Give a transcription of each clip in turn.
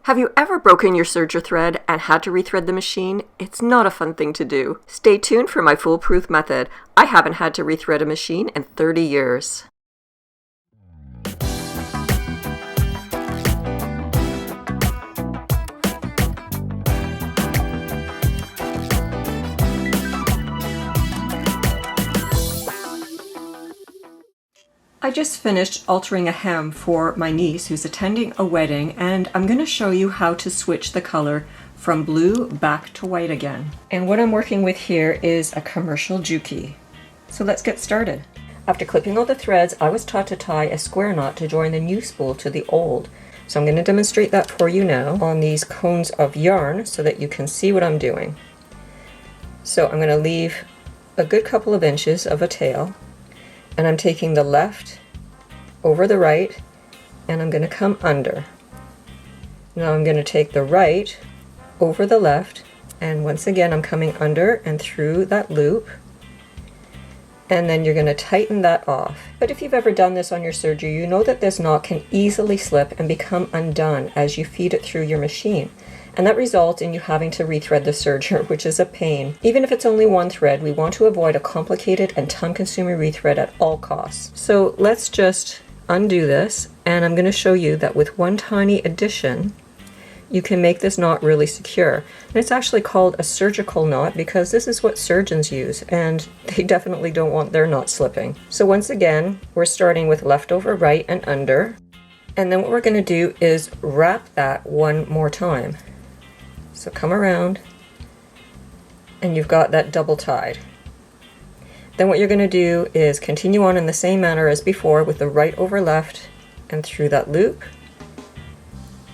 Have you ever broken your serger thread and had to rethread the machine? It's not a fun thing to do. Stay tuned for my foolproof method. I haven't had to rethread a machine in 30 years. I just finished altering a hem for my niece who's attending a wedding, and I'm going to show you how to switch the color from blue back to white again. And what I'm working with here is a commercial juki. So let's get started. After clipping all the threads, I was taught to tie a square knot to join the new spool to the old. So I'm going to demonstrate that for you now on these cones of yarn so that you can see what I'm doing. So I'm going to leave a good couple of inches of a tail. And I'm taking the left over the right, and I'm going to come under. Now I'm going to take the right over the left, and once again I'm coming under and through that loop, and then you're going to tighten that off. But if you've ever done this on your serger, you know that this knot can easily slip and become undone as you feed it through your machine. And that results in you having to rethread the serger, which is a pain. Even if it's only one thread, we want to avoid a complicated and time-consuming rethread at all costs. So let's just undo this, and I'm going to show you that with one tiny addition, you can make this knot really secure. And it's actually called a surgical knot because this is what surgeons use, and they definitely don't want their knot slipping. So once again, we're starting with left over right and under, and then what we're going to do is wrap that one more time. So come around, and you've got that double tied. Then what you're going to do is continue on in the same manner as before with the right over left and through that loop.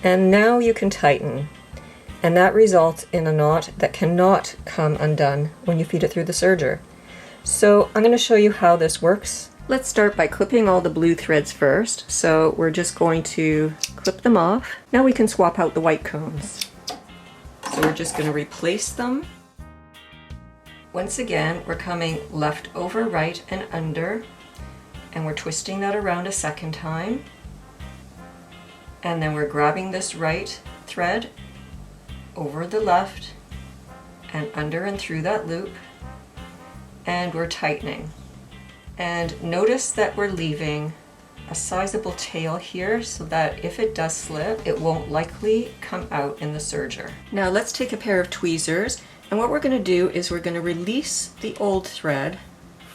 And now you can tighten, and that results in a knot that cannot come undone when you feed it through the serger. So I'm going to show you how this works. Let's start by clipping all the blue threads first. So we're just going to clip them off. Now we can swap out the white cones. So we're just going to replace them. Once again, we're coming left over right and under, and we're twisting that around a second time. And then we're grabbing this right thread over the left and under and through that loop, and we're tightening. And notice that we're leaving a sizable tail here so that if it does slip, it won't likely come out in the serger. Now let's take a pair of tweezers, and what we're going to do is we're going to release the old thread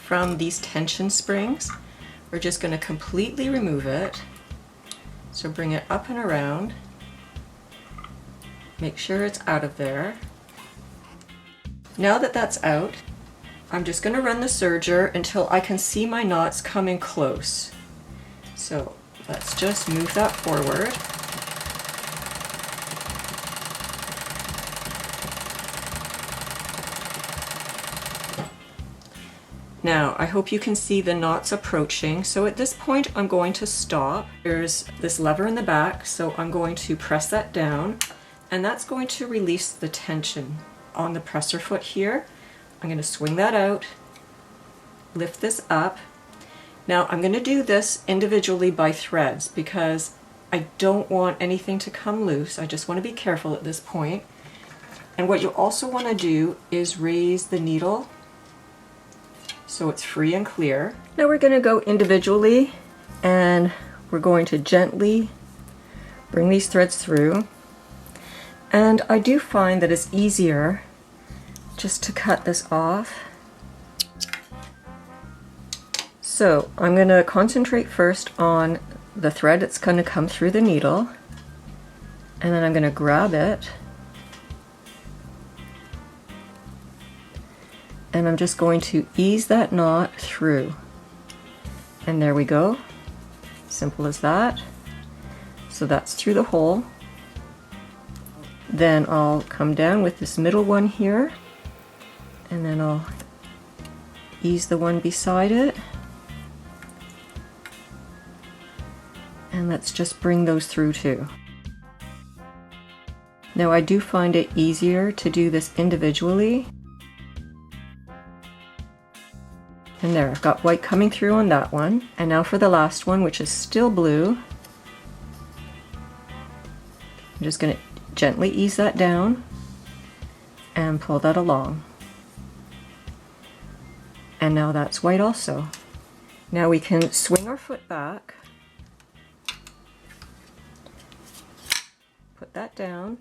from these tension springs. We're just going to completely remove it. So bring it up and around. Make sure it's out of there. Now that that's out, I'm just going to run the serger until I can see my knots coming close. So let's just move that forward. Now, I hope you can see the knots approaching. So at this point, I'm going to stop. There's this lever in the back, so I'm going to press that down, and that's going to release the tension on the presser foot here. I'm going to swing that out, lift this up. Now I'm going to do this individually by threads because I don't want anything to come loose. I just want to be careful at this point. And what you also want to do is raise the needle so it's free and clear. Now we're going to go individually, and we're going to gently bring these threads through. And I do find that it's easier just to cut this off. So I'm going to concentrate first on the thread that's going to come through the needle, and then I'm going to grab it, and I'm just going to ease that knot through. And there we go. Simple as that. So that's through the hole. Then I'll come down with this middle one here, and then I'll ease the one beside it. And let's just bring those through too. Now I do find it easier to do this individually. And there, I've got white coming through on that one. And now for the last one, which is still blue. I'm just going to gently ease that down and pull that along. And now that's white also. Now we can swing our foot back, put that down,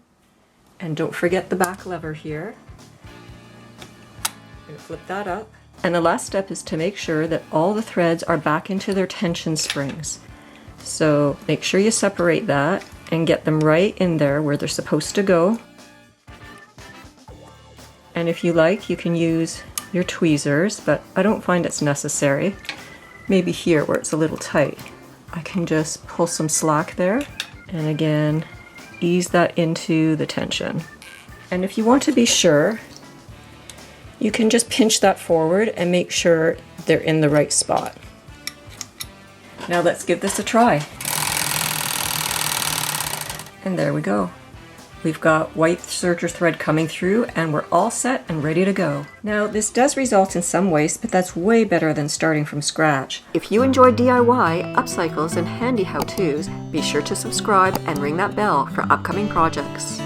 and don't forget the back lever here. I'm going to flip that up. And the last step is to make sure that all the threads are back into their tension springs. So make sure you separate that and get them right in there where they're supposed to go. And if you like, you can use your tweezers, but I don't find it's necessary. Maybe here where it's a little tight, I can just pull some slack there and again ease that into the tension. And if you want to be sure, you can just pinch that forward and make sure they're in the right spot. Now let's give this a try. And there we go. We've got white serger thread coming through and we're all set and ready to go. Now this does result in some waste, but that's way better than starting from scratch. If you enjoy DIY, upcycles, and handy how-tos, be sure to subscribe and ring that bell for upcoming projects.